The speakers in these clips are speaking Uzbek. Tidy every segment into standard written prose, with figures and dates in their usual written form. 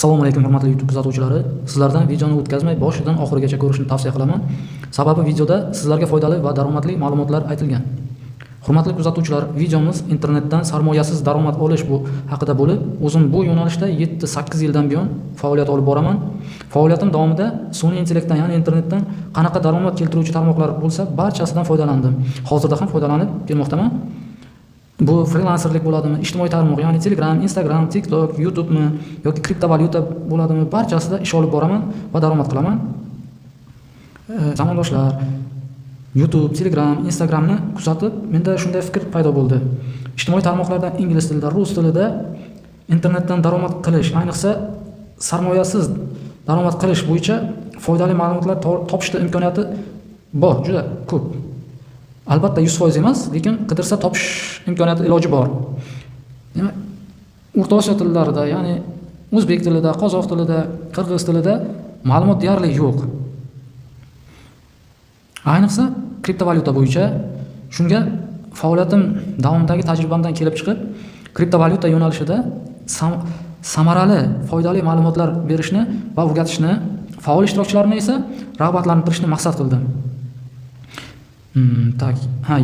Assalomu alaykum hurmatli YouTube kuzatuvchilari. Sizlardan videoni o'tkazmay boshidan oxirigacha ko'rishni tavsiya qilaman. Sababi videoda sizlarga foydali va daromadli ma'lumotlar aytilgan. Hurmatli kuzatuvchilar, videomiz internetdan sarmoyasiz daromad olish haqida bo'lib, o'zim bu yo'nalishda 7-8 yildan buyon faoliyat olib boraman. Faoliyatim davomida sun'iy intellektdan, ya'ni internetdan qanaqa daromad keltiruvchi tarmoqlar bo'lsa, barchasidan foydalandim. Hozirda ham foydalanib kelmoqdaman. Bu freelancerlik bo'ladimi, ijtimoiy tarmoq, ya'ni Telegram, Instagram, TikTok, YouTube'mi yoki kriptovalyuta bo'ladimi, barchasida ish olib boraman va daromad qilaman. Zamondoshlar YouTube, Telegram, Instagramni kuzatib, menda shunday fikr paydo bo'ldi. Ijtimoiy tarmoqlarda ingliz tilida, rus tilida internetdan daromad qilish, ayniqsa sarmoyasiz daromad qilish bo'yicha foydali ma'lumotlar topishda imkoniyati bor, juda ko'p. Albatta 100% emas, lekin qidirsa topish imkoniyati iloji bor. Demak, O'rta Osiyo tillarida, ya'ni o'zbek tilida, qozoq tilida, qirg'iz tilida ma'lumot deyarli yo'q. Ayniqsa kriptovalyuta bo'yicha shunga faoliyatim davomidagi tajribamdan kelib chiqib, kriptovalyuta yo'nalishida samarali, foydali ma'lumotlar berishni va o'rgatishni, faol ishtirokchilarni esa rag'batlantirishni maqsad qildim.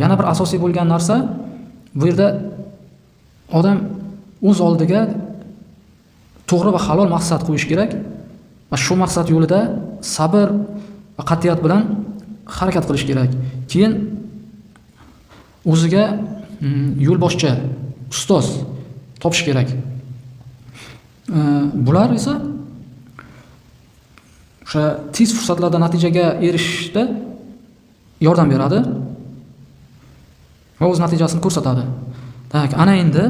Yana bir asosiy bo'lgan narsa, bu yerda odam o'z oldiga to'g'ri va halol maqsad qo'yish kerak va shu maqsad yo'lida sabr va qat'iyat bilan harakat qilish kerak. Keyin o'ziga yo'lboshchi, ustoz topish kerak. Bular esa o'sha tez fursatlarda natijaga erishishda yordam beradi va o'z natijasini ko'rsatadi. Ana endi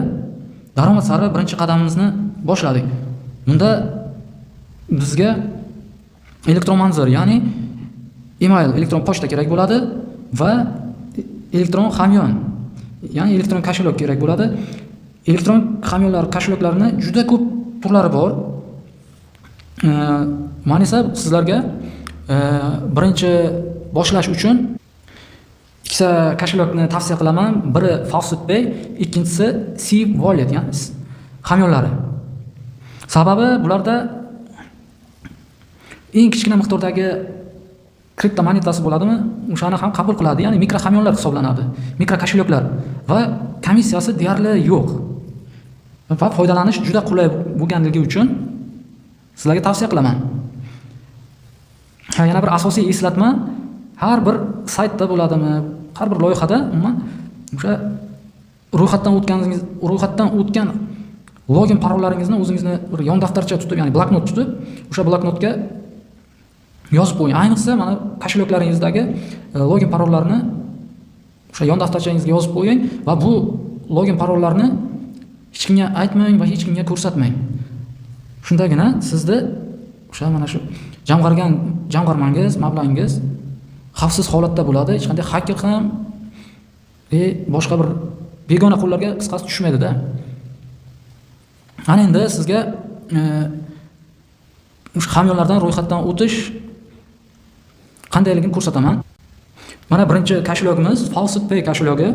daromad sari birinchi qadamimizni boshladik. Bunda bizga elektron manzil, ya'ni email, elektron pochta kerak bo'ladi va elektron hamyon, ya'ni elektron koshelok kerak bo'ladi. Elektron hamyonlar, kosheloklarni juda ko'p turlari bor. Men esa sizlarga birinchi boshlash uchun ikkita koshelokni tavsiya qilaman. Biri FaucetPay, ikkinchisi Sieve Wallet, ya'ni hamyonlari. Sababi bularda eng kichkina miqdordagi kriptomonetasi bo'ladimi, o'shani ham qabul qiladi, ya'ni mikro hamyonlar hisoblanadi. Mikro kosheloklar va komissiyasi deyarli yo'q. Va foydalanish juda qulay bo'lganligi uchun sizlarga tavsiya qilaman. Yana bir asosiy eslatma, har bir saytda bo'ladimi, har bir loyihada umuman o'sha ro'yxatdan o'tgan login parollaringizni o'zingizni bir yon daftarcha tutib, ya'ni bloknot tutib, o'sha bloknotga yozib qo'ying. Ayniqsa mana kosheloklaringizdagi login parollarni o'sha yon daftarchangizga yozib qo'ying va bu login parollarni hech kimga aytmang va hech kimga ko'rsatmang. Shundagina sizni o'sha mana shu jamg'armangiz, mablag'ingiz xavfsiz holatda bo'ladi. Hech qanday hacker ham boshqa bir begona qo'llarga qisqasi tushmaydi-da. Ana endi sizga o'sha hamyonlardan ro'yxatdan o'tish qandayligini ko'rsataman. Mana birinchi koshelogimiz FaucetPay koshelogi.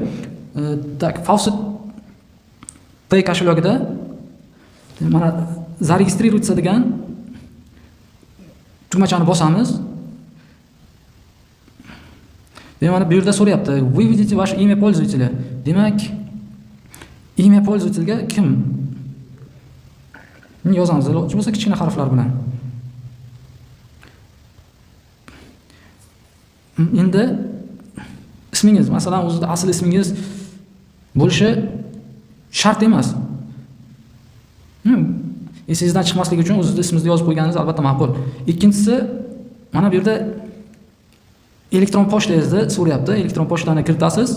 FaucetPay koshelogida mana zaregistrirutsiya degan tugmachani bosamiz. Mana bu yerda so'rayapti, "Выведите ваше имя пользователя". Demak, imya пользователga kim? Yozamiz, iloji bo'lsa kichkina harflar bilan. Endi ismingiz, masalan, o'zida asl ismingiz bo'lishi shart emas. Esingizdan chiqmasligi uchun o'zingizning ismingizni yozib qo'yganingiz albatta ma'qul. Ikkinchisi, mana bu yerda elektron pochtangizni so'rayapti. Elektron pochtani kiritasiz.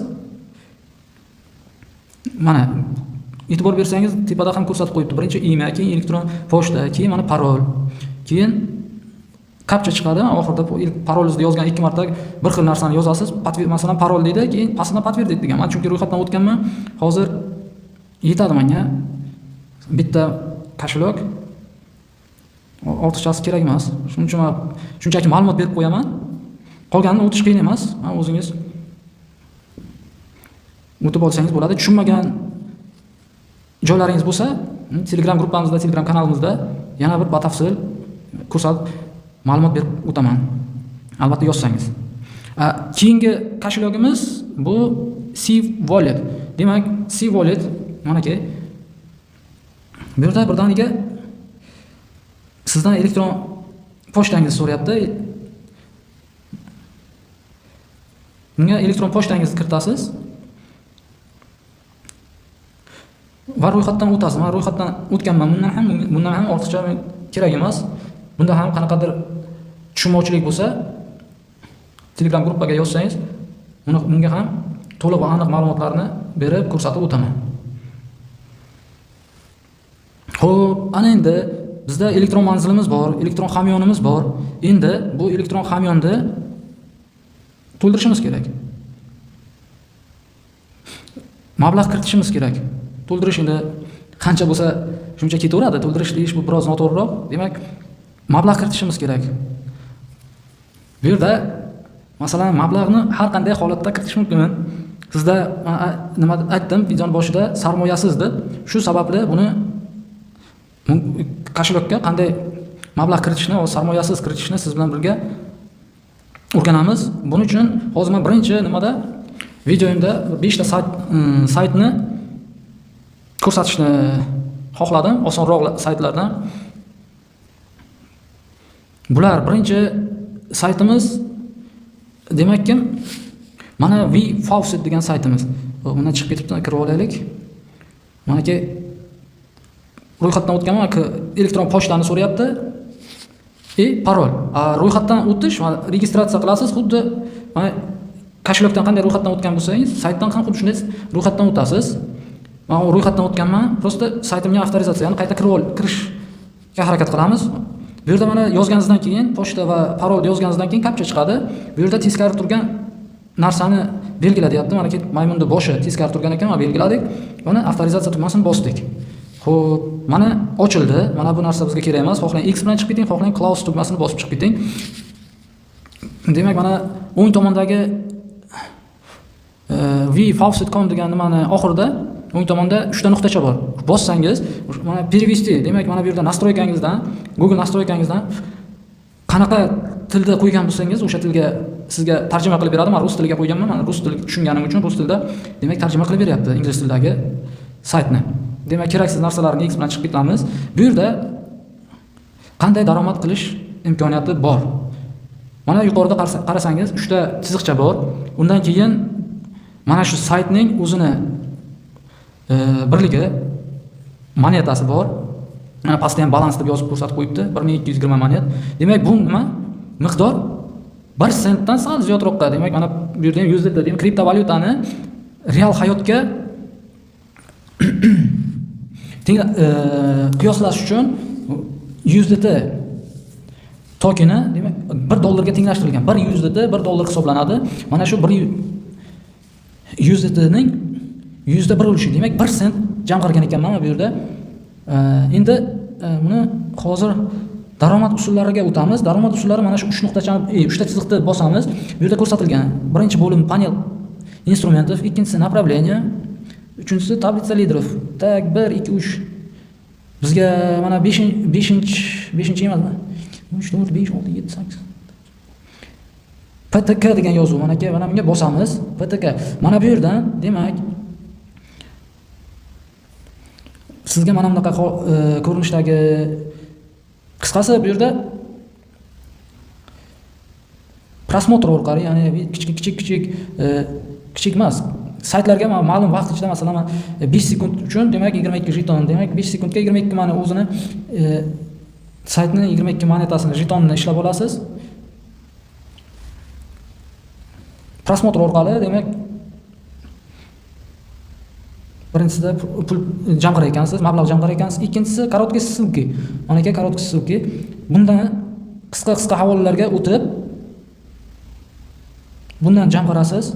Mana e'tibor bersangiz, tepada ham ko'rsatib qo'yibdi. Birinchi email, keyin elektron pochta, keyin mana parol, keyin kapcha chiqadi. Oxirida parolingizni yozgan 2 marta bir xil narsani yozasiz. Masalan, parol deydi, keyin pastdan подтвердить degan. Men chunki ro'yxatdan o'tganman. Hozir yetadi menga. Bitta koshelok, ortiqchasi kerak emas. Shuning uchun shunchaki ma'lumot berib qo'yaman. Qolganini o'tish qiyin emas. O'zingiz o'tib olsangiz bo'ladi. Tushunmagan joylaringiz bo'lsa, Telegram gruppamizda, Telegram kanalimizda yana bir batafsil ko'rsatib ma'lumot berib o'taman. Albatta yozsangiz. Keyingi koshelogimiz bu C-Wallet. Demak, C-Wallet manaki bu yerda birdaniga sizdan elektron pochtangizni so'rayapti. Bunga elektron pochtangizni kiritasiz va ro'yxatdan o'tasiz. Men ro'yxatdan o'tganman. Bundan ham ortiqcha kerak emas. Bunda ham qanaqadir tushunmovchilik bo'lsa, Telegram gruppaga yozsangiz, bunga ham to'liq va aniq ma'lumotlarni berib ko'rsatib o'taman. Xo'p, ana endi bizda elektron manzilimiz bor, elektron hamyonimiz bor. Endi bu elektron hamyonni to'ldirishimiz kerak. Mablag' kiritishimiz kerak. To'ldirish endi qancha bo'lsa shuncha ketaveradi. To'ldirish deyish bu biroz noto'g'riroq. Demak, mablag' kiritishimiz kerak. Bu yerda masalan mablag'ni har qanday holatda kiritish mumkin. Sizda nima aytdim videoning boshida sarmoyasiz deb. Shu sababli buni koshelokka qanday mablag' kiritishni va sarmoyasiz kiritishni siz bilan birga o'rganamiz. Buning uchun hozir men birinchi videoyimda 5 ta saytni ko'rsatishni xohladim, osonroq saytlardan. Bular birinchi saytimiz demakki mana V-Faucet degan saytimiz. Bundan chiqib ketibdi, kirib olaylik. Manaki ro'yxatdan o'tganman, elektron pochtani so'rayapti. Parol. Ro'yxatdan o'tish va registratsiya qilasiz. Xuddi mana koshelokdan qanday ro'yxatdan o'tgan bo'lsangiz, saytdan ham xuddi shunday ro'yxatdan o'tasiz. Men ro'yxatdan o'tganman, prosta saytimga avtorizatsiyani qayta kirishga harakat qilamiz. Bu yerda mana yozganingizdan keyin pochta va parol yozganingizdan keyin kapcha chiqadi. Bu yerda teskari turgan narsani belgila deyapti. Mana maymunning boshi teskari turgan ekan, mana belgiladik. Buni avtorizatsiya tugmasini bosdik. Xo'p, mana ochildi. Mana bu narsa bizga kerak emas. Xohlang X bilan chiqib keting, xohlang close tugmasini bosib chiqib keting. Demak, mana o'ng tomondagi V-Faucet.com degan nimani oxirida o'ng tomonda 3 ta nuqtacha bor. Bossangiz, mana перевести, demak mana bu yerda настройкаңizdan, Google настройкаңizdan qanaqa tilda qo'ygan bo'lsangiz, o'sha tilga sizga tarjima qilib beradi. Men rus tiliga qo'yganman. Men rus tilini tushunganim uchun rus tilida demak tarjima qilib beryapti ingliz tilidagi saytni. Demak, keraksiz narsalarni X bilan chiqib ketamiz. Bu yerda qanday daromad qilish imkoniyati bor. Mana yuqorida qarasangiz 3 ta chiziqcha bor. Undan keyin mana shu saytning o'zini birligi monetasi bor. Mana pastda ham balans deb yozib ko'rsatib qo'yibdi. 1220 monet. Demak, bu nima? Miqdor 1 sentdan sal ziyodroqqa. Demak, mana bu yerda ham USDT degan kriptovalyutani real hayotga qiyoslash uchun USDT tokeni demak 1 dollarga tenglashtirilgan. 1 USDT 1 dollar hisoblanadi. Mana shu 1 USDT ning %1 ulushi, demak 1 sent jamg'argan ekanman bu yerda. Endi buni hozir daromad usullariga o'tamiz. Daromad usullari mana shu 3 nuqtachani, 3 ta chiziqni bosamiz. Bu yerda ko'rsatilgan. Birinchi bo'lim panel instrumentov, ikkinchisi направление, uchinchisi tablitsa liderov. Tak 1 2 3. Bizga mana 5-chi emasmi? 3 4 5 6 7 8. PTK degan yozuv mana bunga bosamiz. PTK. Mana bu yerdan demak sizga mana bunaqa ko'rinishdagi qisqasi bu yerda prosmotr orqali, ya'ni kichik emas. Saytlarga ma'lum vaqt ichida masalan 5 sekund uchun demak 22 jeton, demak 5 sekundga 22 mana o'zini saytning 22 monetasini jetonini ishlab olasiz. Prosmotr orqali demak birinchisida pul jamg'arar ekansiz, mablag' jamg'arar ekansiz. Ikkinchisi korotkий ссылки. Mana aka korotkий ссылки. Bundan qisqa havolalarga o'tib bundan jamg'arasiz.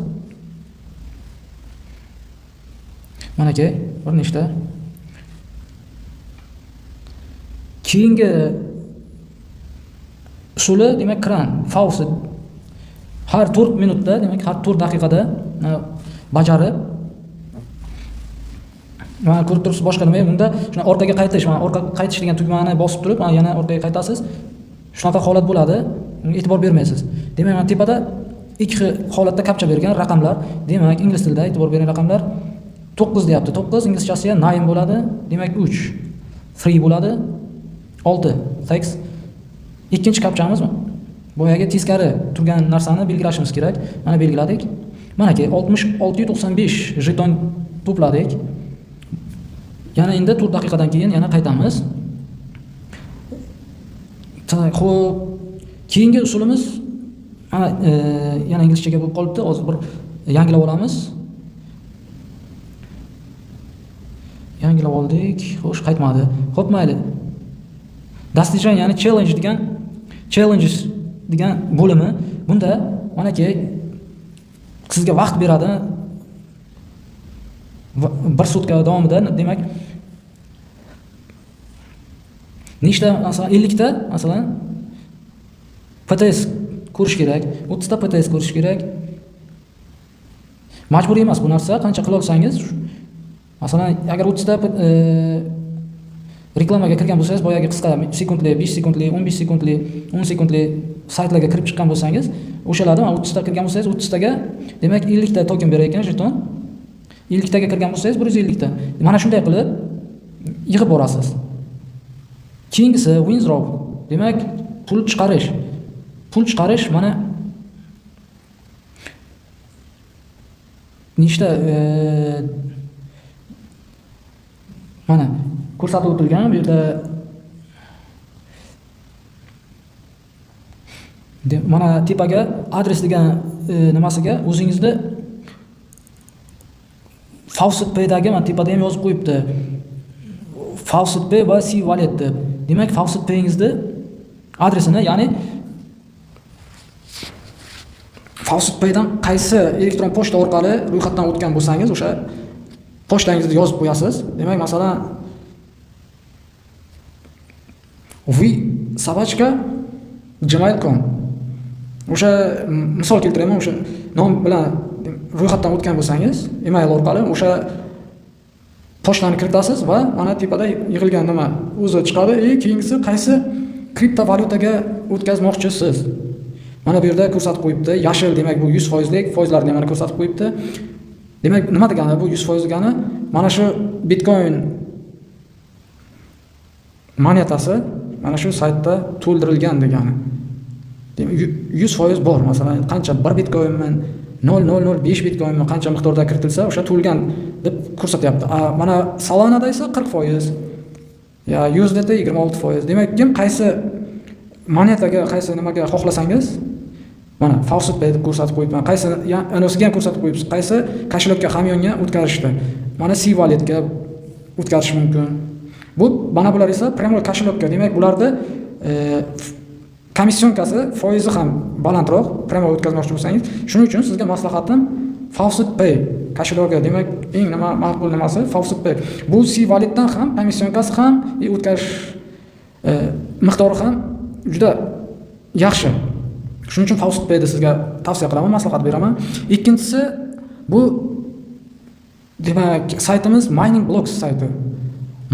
Mana aka bir nechta. Keyingi usuli demak kran, faucet. Har 4 minutda, demak har 4 daqiqada bajarib Mana ko'rib turibsiz boshqa nima? Bunda shuna orqaga qaytish, mana orqa qaytish degan tugmani bosib turib, mana yana orqaga qaytasiz. Shunaqa holat bo'ladi. Unga e'tibor bermaysiz. Demak, mana tepada ikki xil holatda kapcha bergan raqamlar. Demak, ingliz tilida e'tibor bering raqamlar 9 deyapti. 9 inglizchasiga 9 bo'ladi. Demak, 3. 3 bo'ladi. 6. 6. Ikkinchi kapchamiz boyaga teskari turgan narsani belgilashimiz kerak. Mana belgiladik. Manaki 6695 jeton to'pladik. Yana endi 4 daqiqadan keyin yana qaytamiz. Xo'p, keyingi usulimiz mana yana inglizchaga bo'lib qolibdi. Hozir bir yangilab olamiz. Yangilab oldik. Xo'sh, qaytmadi. Xo'p, mayli. Dastajang, ya'ni challenges degan bo'limi. Bunda manaki sizga vaqt beradi. 1 sutka davomida, demak, nechta, masalan 50 ta, masalan PTS ko'rish kerak, 30 ta PTS ko'rish kerak. Majburiy emas bu narsa, qancha qila olsangiz. Masalan, agar 30 ta reklamaga kirgan bo'lsangiz, boyagi qisqa sekundli, 5 sekundli, 15 sekundli, 10 sekundli saytlarga kirib chiqqan bo'lsangiz, o'shalardan 30 ta kirgan bo'lsangiz, 30 taga demak 50 ta token berar ekan, jeton. 50 taga kirgan bo'lsangiz 150 ta. Mana shunday qilib yig'ib borasiz. Keyingisi withdraw. Demak, pul chiqarish. Pul chiqarish mana nechta mana ko'rsatib o'tilgan bu yerda mana tepaga adres degan nimasiga o'zingizni Faucet Pay'dagi mana tepada ham yozib qo'yibdi. Faucet Pay va C-Wallet deb. Demak, Faucet Pay'ingizni adresini, ya'ni Faucet Pay'dan qaysi elektron pochta orqali ro'yxatdan o'tgan bo'lsangiz, o'sha pochtangizni yozib qo'yasiz. Demak, masalan v@gmail.com. O'sha misol keltiraman, o'sha nom bilan ro'yxatdan o'tgan bo'lsangiz, email orqali o'sha pochtani kiritasiz va mana tepada yig'ilgan nima o'zi chiqadi. Keyingisi qaysi kriptovalyutaga o'tkazmoqchisiz? Mana bu yerda ko'rsatib qo'yibdi. Yashil, demak bu 100%lik, foizlarni mana ko'rsatib qo'yibdi. Demak, nima degani bu 100% degani? Mana shu Bitcoin monetasi mana shu saytda to'ldirilgan degani. 100% bor. Masalan, qancha 1 bitcoinmi, 0.005 bitcoinmi qancha miqdorda kiritilsa, o'sha to'lgan deb ko'rsatyapti. Mana Solana'da esa 40%, ya USDT 26%. Demak, kim qaysi monetaga, qaysi nimaga xohlasangiz, mana Faucet Pay deb ko'rsatib qo'yibman. Qaysi anosiga ham ko'rsatib qo'yibsiz. Qaysi kashilokka, hamyonga o'tkazishdi. Mana C-Walletga o'tkazish mumkin. Bu mana bular esa prямой kashilokka. Demak, bularda komissionkasi, foizi ham balandroq, prямой o'tkazmoqchi bo'lsangiz, shuning uchun sizga maslahatim Faucet Pay kashilokka. Demak, eng maqbul nimasi Faucet Pay. Bu C-Walletdan ham komissionkasi ham, o'tkazish miqdori ham juda yaxshi. Shuning uchun Faucet Pay'ni sizga tavsiya qilaman, maslahat beraman. Ikkinchisi bu demak saytimiz Mining Blocks sayti.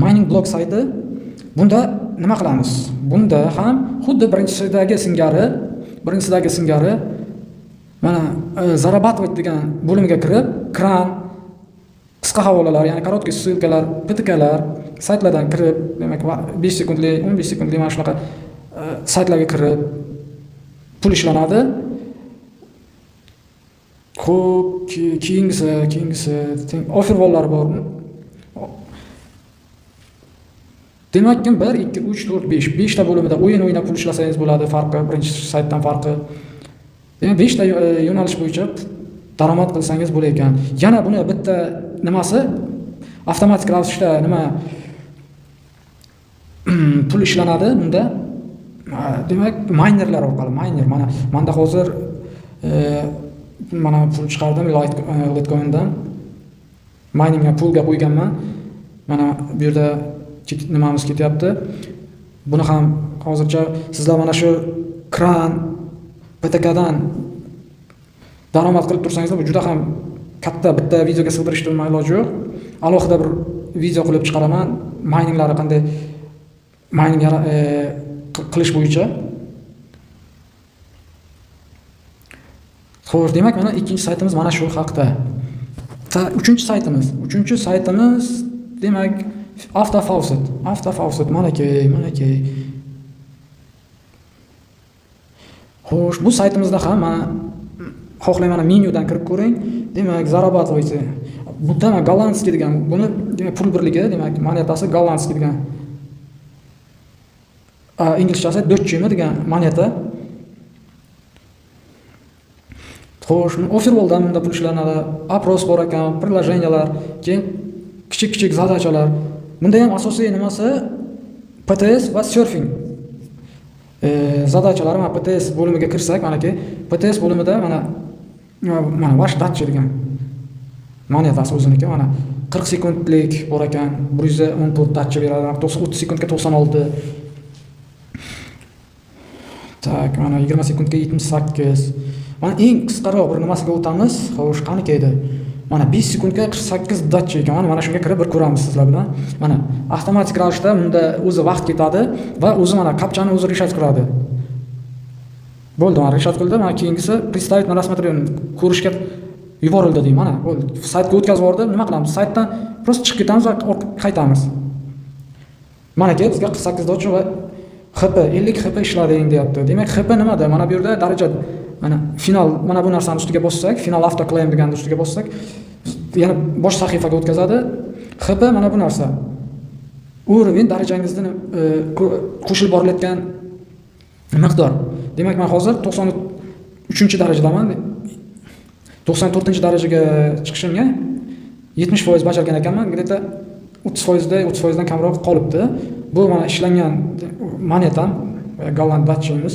Mining Blocks sayti. Bunda nima qilamiz? Bunda ham xuddi birinchisidagi singari mana Zarabatoviy degan bo'limiga kirib, kran, qisqa havolalar, ya'ni korotkий ссылкалар, PTKlar saytlardan kirib, demak 5 sekundli, 15 sekundli mana shunaqa saytlarga kirib pul ishlanadi. Xo'p, keyingisi offervollar bor. Demak, 1, 2, 3, 4, 5 ta bo'limida o'yin o'ynab pul ishlasangiz bo'ladi, farqi birinchi saytdan farqi. Demak, 5 ta yo'nalish bo'yicha daromad qilsangiz bo'lar ekan. Yana buni bitta nimasi avtomatik ravishda nima pul ishlanadi bunda. Demak, minerlar orqali, mana hozir mana pul chiqardim Litecoin'dan. Miningga pulga qo'yganman. Mana bu yerda nimamiz ketyapti. Buni ham hozircha sizlar mana shu kran PTKdan daromad qilib tursangiz, bu juda ham katta bitta videoga sig'dirishni iloji yo'q. Alohida bir video qilib chiqaraman, mayninglari qanday mining qilish bo'yicha. Xo'sh, demak mana ikkinchi saytimiz mana shu haqda. Uchinchi saytimiz demak Avtofaucet mana kerak. Xo'sh, bu saytimizda ham mana xohlayman menyudan kirib ko'ring. Demak, zarabatovoysi. Bunda mana gollandskiy degan, buni demak pul birligi, demak monetasi gollandskiy degan. Inglizchasi dochchimi degan moneta. Xo'sh, Offerwalldan bunda pul ishlanadi, apros bor ekan, приложениялар, keyin kichik zadachalar. Bunda ham asosiy nimasi PTS va surfing. Zadachalar mana PTS bo'limiga kirsak, manaki PTS bo'limida mana vash datchi degan monetasi o'ziniki, mana 40 sekundlik bor ekan, 114 datchi beradi, 30 sekundga 96. Tak, mana 20 sekundga 78. Mana eng qisqaroq bir nimasiga o'tamiz. Xo'sh, qaniki edi? Mana 5 sekundga 48 datchi ekan. Mana shunga kirib bir ko'ramiz sizlar bilan. Mana avtomatik ravishda bunda o'zi vaqt ketadi va o'zi mana kapchani o'zi reshat qiladi. Bo'ldi, mana reshat qildi. Mana keyingisi представить на рассмотрение ko'rishga yuborildi deyman. Mana bo'ldi. Saytga o'tkazib yubordim. Nima qilamiz? Saytdan просто chiqib ketamiz va qaytamiz. Mana ke bizga 48 datchi va HP 50 HP ishlading deyapti. Demak, HP nimada? Mana bu yerda daraja mana final, mana bu narsani ustiga bossak, final autoclaim degan ustiga bossak, yana bosh sahifaga o'tkazadi. HP mana bu narsa. Uровень darajangizdan qo'shilib borilayotgan miqdor. Demak, men hozir 93-darajadaman. 94-darajaga chiqishimga 70% bajargan ekanman. Где-то 30% dan kamroq qolibdi. Bu mana ishlangan monetam, golland datchimiz.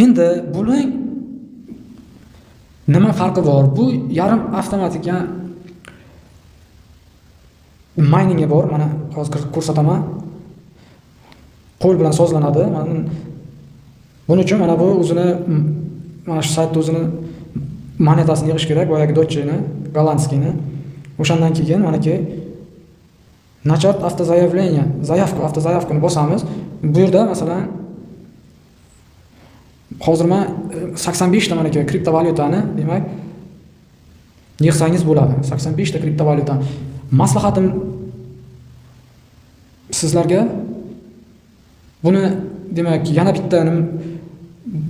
Endi buning nima farqi bor? Bu yarim avtomatik, ya'ni mining bor. Mana hozir ko'rsataman. Qo'l bilan sozlanadi. Buning uchun mana bu o'zini mana shu saytda o'zini monetasini yig'ish kerak, boyagi dotchini, gollandskiyni. O'shandan keyin manaki начать автозаявление, автозаявкani bosamiz. Bu yerda masalan hozir men 85 ta manaki kriptovalyutani, demak, yig'sangiz bo'ladi. 85 ta kriptovalyuta. Maslahatim sizlarga buni, demak, yana bitta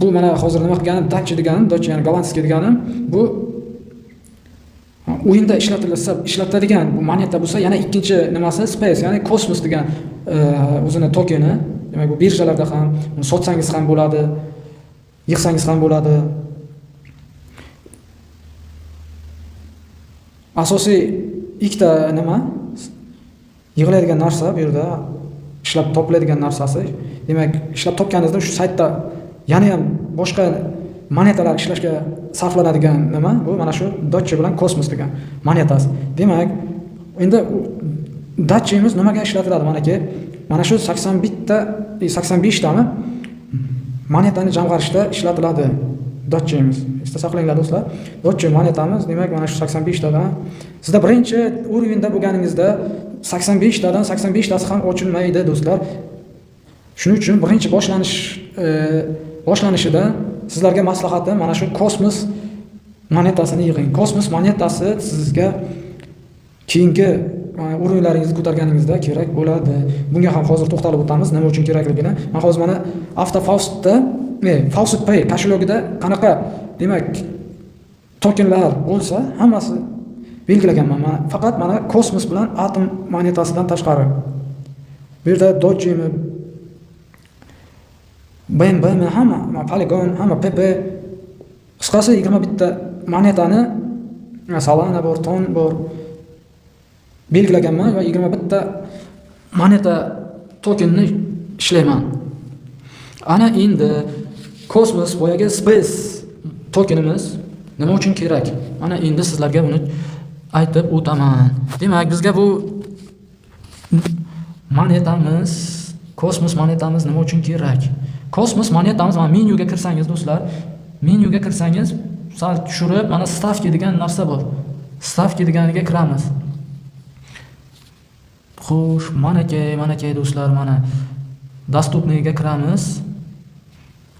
bu mana hozir nima qilganim datchi deganim, datchi ya'ni gollandskiy deganim, bu o'yinda ishlatiladigan bu moneta bo'lsa, yana ikkinchi nimasi space, ya'ni kosmos degan o'zini tokeni. Demak, bu birjalarda ham sotsangiz ham bo'ladi, yig'sangiz ham bo'ladi. Asosiy ikkita nima yig'iladigan narsa bu yerda, ishlab topiladigan narsasi. Demak, ishlab topganingizda shu saytda yana ham boshqa monetalar ishlashga sarflanadigan nima bu mana shu Doge bilan Cosmos degan monetasi. Demak, endi Doge'imiz nimaga ishlatiladi? Mana shu 85 tani monetani jamg'arishda ishlatiladi Doge'imiz. Esda saqlanglar do'stlar. Doge monetamiz, demak, mana shu 85 tadan sizda birinchi urovenda bo'lganingizda 85 tadan 85 tasi ham ochilmaydi do'stlar. Shuning uchun birinchi boshlanishida sizlarga maslahatim mana shu Cosmos monetasini yig'ing. Cosmos monetasi sizga keyingi urinlaringizni ko'targaningizda kerak bo'ladi. Bunga ham hozir to'xtalib o'tamiz, nima uchun kerakligini. Men hozir mana Avtofaucetda, Faucet Pay kashlogida qanaqa, demak, tokenlar bo'lsa, hammasi belgilaganman. Faqat mana Cosmos bilan Atom monetasidan tashqari. Bu yerda Doge'mi, BNB hamma, Polygon, hamma PP, qisqasi 21 ta monetani, Solana bor, Ton bor, belgilaganman va 21 ta moneta tokenni ishlayman. Ana endi Cosmos boyagi Space tokenimiz nima uchun kerak? Mana endi sizlarga buni aytib o'taman. Demak, bizga bu monetamiz, Cosmos monetamiz nima uchun kerak? Cosmos monetamiz, mana menyuga kirsangiz do'stlar, menyuga kirsangiz, sal tushirib, mana stavka degan narsa bor. Stavka deganiga kiramiz. Xo'sh, mana do'stlar, mana dostupniga kiramiz.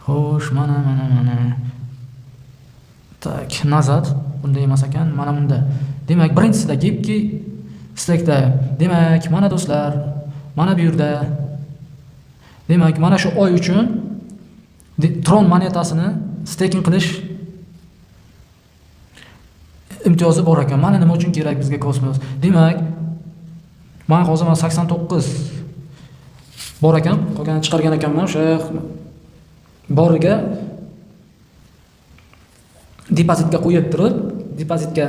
Xo'sh, mana. Tak, nazad. Bunday emas ekan, mana bunda. Demak, birinchisida gipki stekda. Demak, mana do'stlar, mana bu yerda. Demak, mana shu oy uchun Tron monetasini staking qilish imtiyozi bor ekan. Mana nima uchun kerak bizga Cosmos. Demak, men hozir 89 bor ekan, qolganini chiqargan ekanman. O'sha boriga depozitga qo'yib turib, depozitga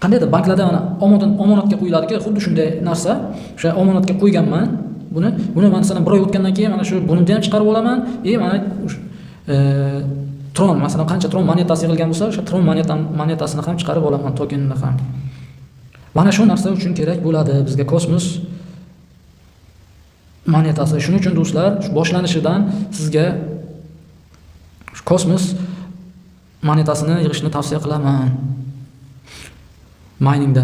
qandaydir banklarda mana omonatga qo'yiladi-ku, xuddi shunday narsa. O'sha omonatga qo'yganman. Buni masalan 1 oy o'tgandan keyin mana shu bunimni ham chiqarib olaman. Mana Tron, masalan qancha Tron monetasi yig'ilgan bo'lsa, o'sha Tron monetasini ham chiqarib olaman, tokenini ham. Mana shu narsa uchun kerak bo'ladi bizga Cosmos monetasi. Shuning uchun do'stlar, boshlanishidan sizga Cosmos monetasini yig'ishni tavsiya qilaman. Miningda.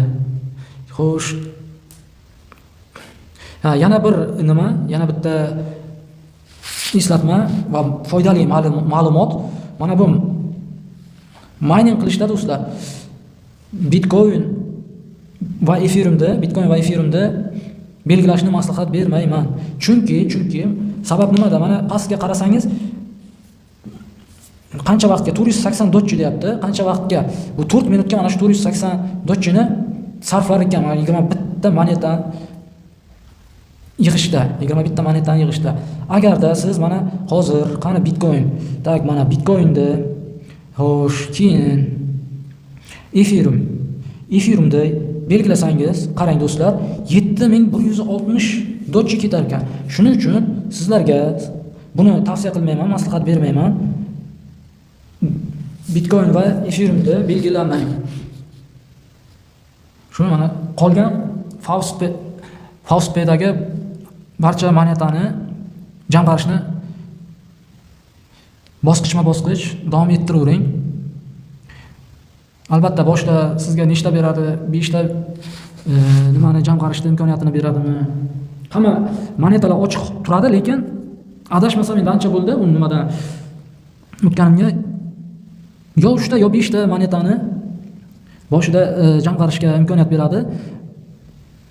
Xo'sh. Yana bir nima, yana bitta eslatma va foydali ma'lumot. Mana bu mining qilishda do'stlar, Bitcoin va Ethereumda belgilashni maslahat bermayman. Chunki sabab nimada? Mana pastga qarasangiz qancha vaqtga 480 dotchi deyapti. Qancha vaqtga? Bu 4 minutga mana shu 480 dotchini sarflar ekan. 21 ta moneta yig'ishda, 21 ta monetani yig'ishda. Agarda siz mana hozir qani Bitcoin, tak mana Bitcoinda, xo'sh, keyin Ethereumda belgilasangiz, qarang do'stlar, 7160 dotchi ketar ekan. Shuning uchun sizlarga buni tavsiya qilmayman, maslahat bermayman. Bitcoin va Ethereumda belgilamang. Shuni mana qolgan Faustpaydagi barcha monetani jamg'arishni bosqichma-bosqich davom ettiravering. Albatta boshda sizga nechta beradi, 5 ta nimani jamg'arishda imkoniyatini beradimi? Hamma monetalar ochiq turadi, lekin adashmasam endi ancha bo'ldi u nimadan o'tganimga yo 3 ta yo 5 ta monetani boshida jamg'arishga imkoniyat beradi.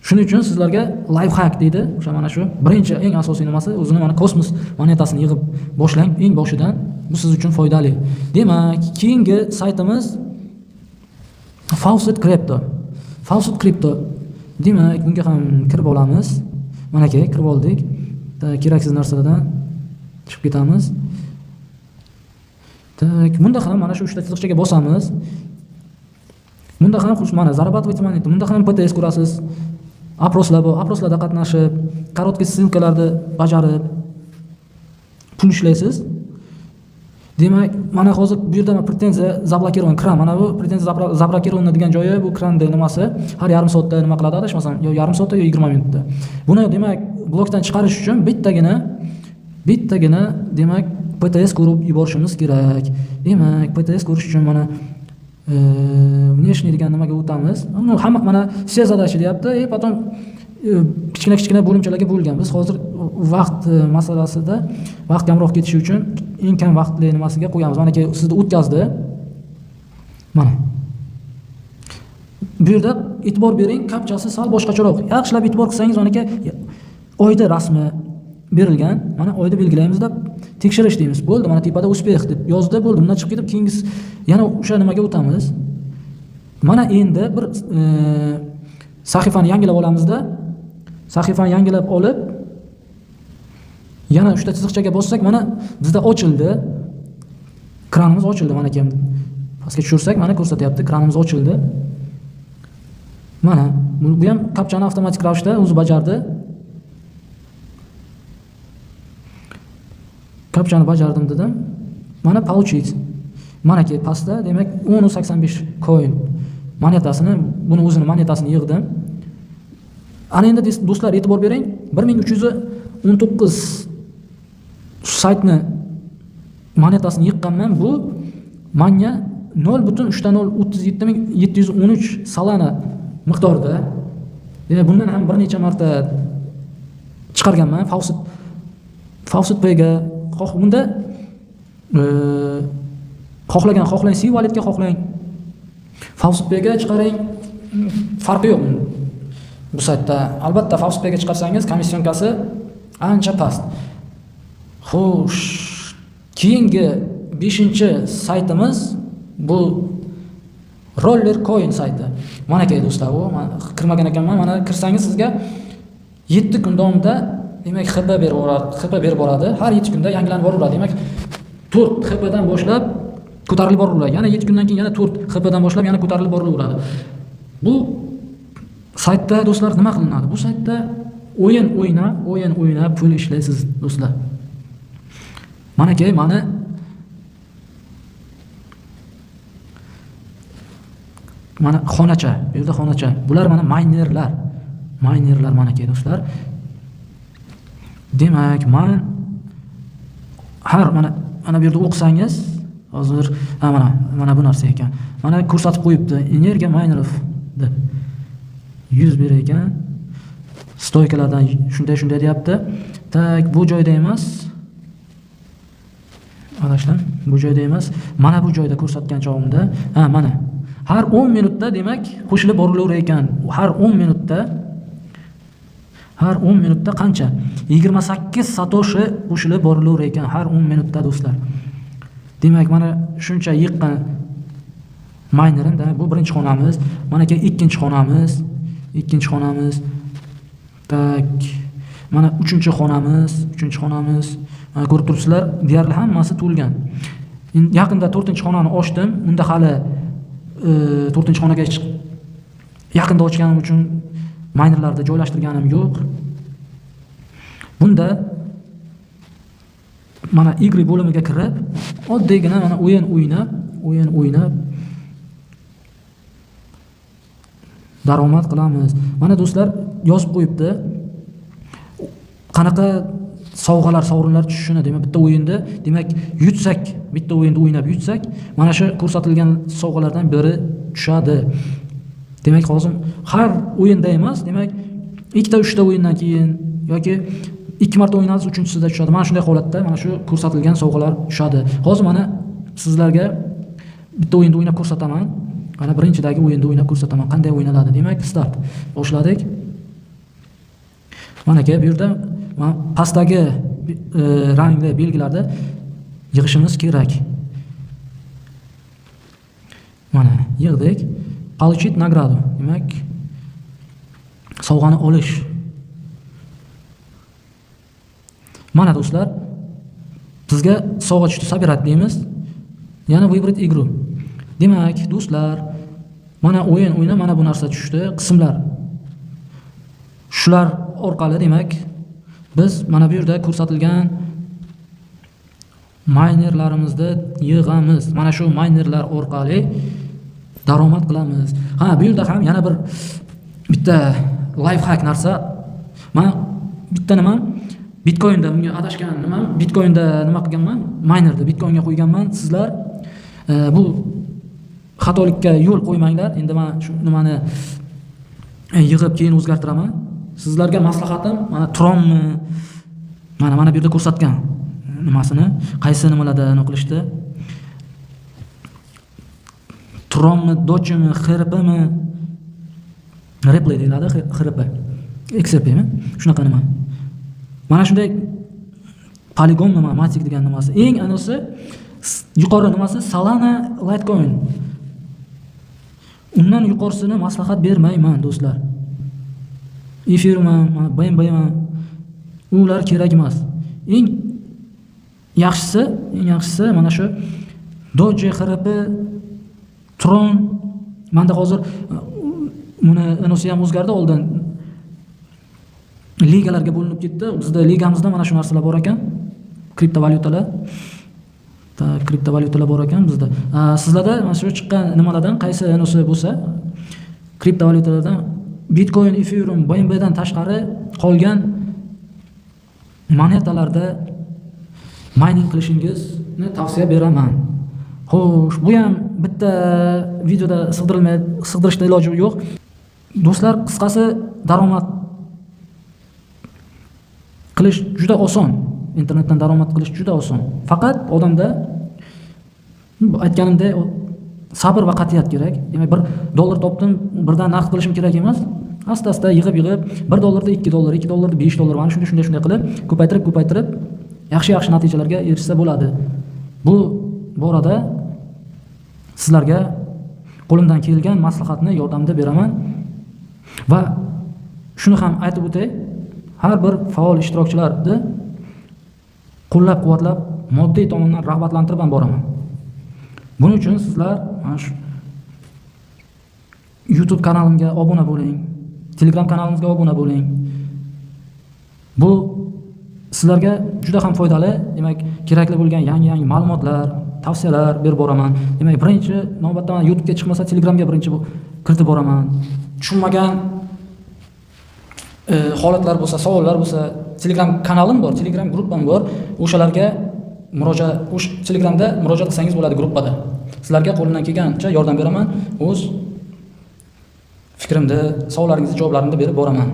Shuning uchun sizlarga life hack deydi. O'sha mana shu birinchi eng asosiy nimasi, o'zini mana Cosmos monetasini yig'ib boshlang eng boshidan. Bu siz uchun foydali. Demak, keyingi saytimiz Faucet Crypto. Demak, bunga ham kirib olamiz. Mana kirib oldik. Keraksiz narsalardan chiqib ketamiz. Tak, bunda ham mana shu 3 ta chiziqchaga bosamiz. Bunda ham mana зарабатывать money, bunda ham PTS ko'rasiz. Aproslarda qatnashib, korotkий ссылкаларni bajarib pul ishlaysiz. Demak, mana hozir bu yerda pretenziya zablokирован kran. Mana bu pretenziya zablokирован degan joyi bu kranda nimasi? Har yarim soatda nima qiladi, adashmasam, yo yarim soatda yo 20 minutda. Buni demak blokdan chiqarish uchun bittagina demak PTS ko'rib yuborishimiz kerak. Demak, PTS ko'rish uchun mana внешний degan nimaga o'tamiz. Uni hamma mana все задачи deyapti. Потом kichkina bo'limchalarga bo'lgan. Biz hozir vaqt masalasida vaqt kamroq ketishi uchun eng kam vaqtli nimasiga qo'yamiz. Mana sizni o'tkazdi. Mana. Bu yerda e'tibor bering, kapchasi sal boshqacharoq. Yaxshilab e'tibor qilsangiz, mana oyda rasmi berilgan. Mana oyda belgilaymiz deb tekshirish deymiz. Bo'ldi, mana tepada uspeh deb yozdi, bo'ldi. Bundan chiqib ketib keyingi yana o'sha nimaga o'tamiz. Mana endi bir sahifani yangilab olamizda. Sahifani yangilab olib yana 3 ta chiziqchaga bossak, mana bizda ochildi. Kranimiz ochildi mana kim. Pastga tushirsak, mana ko'rsatyapti, kranimiz ochildi. Mana bu ham kapchani avtomatik ravishda o'zi bajardi. Kapchani bajardim dedim. Mana получить. Mana ki pastda, demak 10.85 coin monetasini, buni o'zini monetasini yig'dim. Ana endi do'stlar e'tibor bering, 1319 saytni monetasini yiqqanman. Bu menga 0.037.713 Solana miqdorida Demak, bundan ham bir necha marta chiqarganman. Faucet Pay'ga bunda xohlang C walletga xohlang Faucet Pay'ga chiqaring, farqi yo'q bu saytda. Albatta Faucet Pay'ga chiqarsangiz komissionkasi ancha past. Xo'sh, keyingi 5-saytimiz bu Roller Coin sayti. Mana kerak do'stlar, u men kirmagan ekanman. Mana kirsangiz sizga 7 kun davomida demak XP berib boradi. Har 7 kunda yangilanib boraveradi. Demak 4 XP dan boshlab ko'tarilib boraveradi. Yana 7 kundan keyin yana 4 XP dan boshlab yana ko'tarilib boraveradi. Bu saytda do'stlar nima qilinadi? Bu saytda o'yin o'ynab pul ishlaysiz do'stlar. Mana xonacha, bu yerda xonacha. Bular mana maynerlar mana kerak do'stlar. Demak, mana bu yerda o'qisangiz, hozir mana bu narsa ekan. Mana ko'rsatib qo'yibdi, energiya minerov deb. 100 ber ekan. Stoykalardan shunday deyapti. Tak, bu joyda emas. Adashdim, bu joyda emas. Mana bu joyda ko'rsatgan chog'imda, mana har 10 minutda demak qo'shilib borilaver ekan. Har 10 minutda qancha? 28 satoshi qo'shilib borilaver ekan har 10 minutda do'stlar. Demak, mana shuncha yiqqan minerimda bu birinchi xonamiz, mana ke ikkinchi xonamiz. Tak, mana uchinchi xonamiz. Ko'rib turibsizlar, deyarli hammasi to'lgan. Yaqinda 4-xonani ochdim. Unda hali 4-xonaga yaqinda ochganim uchun minerlarni joylashtirganim yo'q. Bunda mana igri bo'limiga kirib, oddiygina mana o'yin o'ynab daromad qilamiz. Mana do'stlar yozib qo'yibdi. Qanaqa sovrinlar tushishini, demak bitta o'yinda, demak bitta o'yinda o'ynab yutsak, mana shu ko'rsatilgan sovg'alardan biri tushadi. Demak, hozir har o'yinda emas, demak 2-3 o'yindan keyin yoki 2 marta o'ynasiz, 3-sida tushadi. Mana shunday holatda mana shu ko'rsatilgan sovg'alar tushadi. Hozir mana sizlarga bitta o'yinda o'ynab ko'rsataman. Mana birinchidagi o'yinda o'ynab ko'rsataman, qanday o'ynaladi. Demak, start. Boshladik. Mana bu yerda pastdagi rangli belgilarda yig'ishimiz kerak. Mana yig'dik. Получить награду. Demak, sovg'ani olish. Mana do'stlar, bizga sovg'a tushdi, sabirat deymiz. Yana выбрать игру. Demak, do'stlar, mana o'yna, mana bu narsa tushdi, qismlar. Shular orqali demak biz mana bu yerda ko'rsatilgan minerlarimizni yig'amiz. Mana shu minerlar orqali daromad qilamiz. Bu yerda ham yana bitta life hack narsa. Men bitta Bitcoinda bunga adashgan Bitcoinda nima qilganman? Minerni Bitcoinga qo'yganman. Sizlar bu xatolikka yo'l qo'ymanglar. Endi men shu nimani yig'ib keyin o'zgartiraman. Sizlarga maslahatim, mana Tromni mana bu yerda ko'rsatgan nimasini, qaysi nimalardan qilishdi. Tromni, Doge'mi, XRP'mi, Ripple deyiladi, XRP. XRP'mi? Shunaqa nima. Mana shunday Polygon nima, Matic degan nimasi. Eng anisi yuqori nimasi Solana, Litecoin. Undan yuqorisini maslahat bermayman do'stlar. Ethereum, BNB, ular kerak emas. Eng yaxshisi mana shu Doge, XRP, Tron. Menda hozir buni anonsi ham o'zgardi, oldin ligalarga bo'linib ketdi. Bizda ligamizda mana shu narsalar bor ekan. Kriptovalyutalar bor ekan bizda. Sizlarda mana shu chiqqan nimalardan qaysi anonsi bo'lsa, kriptovalyutalardan Bitcoin, Ethereum, BNB dan tashqari qolgan monetalarda mining qilishingizni tavsiya beraman. Xo'sh, bu ham bitta videoda sig'dirishda iloji yo'q. Do'stlar, qisqasi daromad qilish juda oson. Internetdan daromad qilish juda oson. Faqat odamda aytganimdek sabr va qat'iyat kerak. Demak, $1 topdim, birdan naqd qilishim kerak emas. Asta-asta yig'ib, $1 $2, $2 $5, mana shunday qilib ko'paytirib yaxshi natijalarga erishsa bo'ladi. Bu borada sizlarga qo'limdan kelgan maslahatni, yordamni beraman va shuni ham aytib o'tay, har bir faol ishtirokchilarni qo'llab-quvvatlab, moddiy tomondan rag'batlantirib ham boraman. Buning uchun sizlar mana shu YouTube kanalimga obuna bo'ling, Telegram kanalimizga obuna bo'ling. Bu sizlarga juda ham foydali, demak, kerakli bo'lgan yangi ma'lumotlar, tavsiyalar berib boraman. Demak, birinchi navbatda men YouTube'ga chiqmasa, Telegramga birinchi kiritib boraman. Tushunmagan holatlar bo'lsa, savollar bo'lsa, Telegram kanalim bor, Telegram gruppam bor. O'shalarga Telegramda murojaat qilsangiz bo'ladi gruppada. Sizlarga qo'limdan kelgancha yordam beraman. O'z fikrimni, savollaringizni javoplarini berib boraman.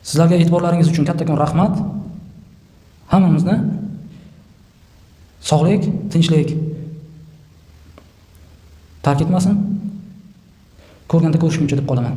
Sizlarga e'tiborlaringiz uchun kattakon rahmat. Hammamizni sog'lik, tinchlik tark etmasin. Ko'rganda ko'rishguncha deb qolaman.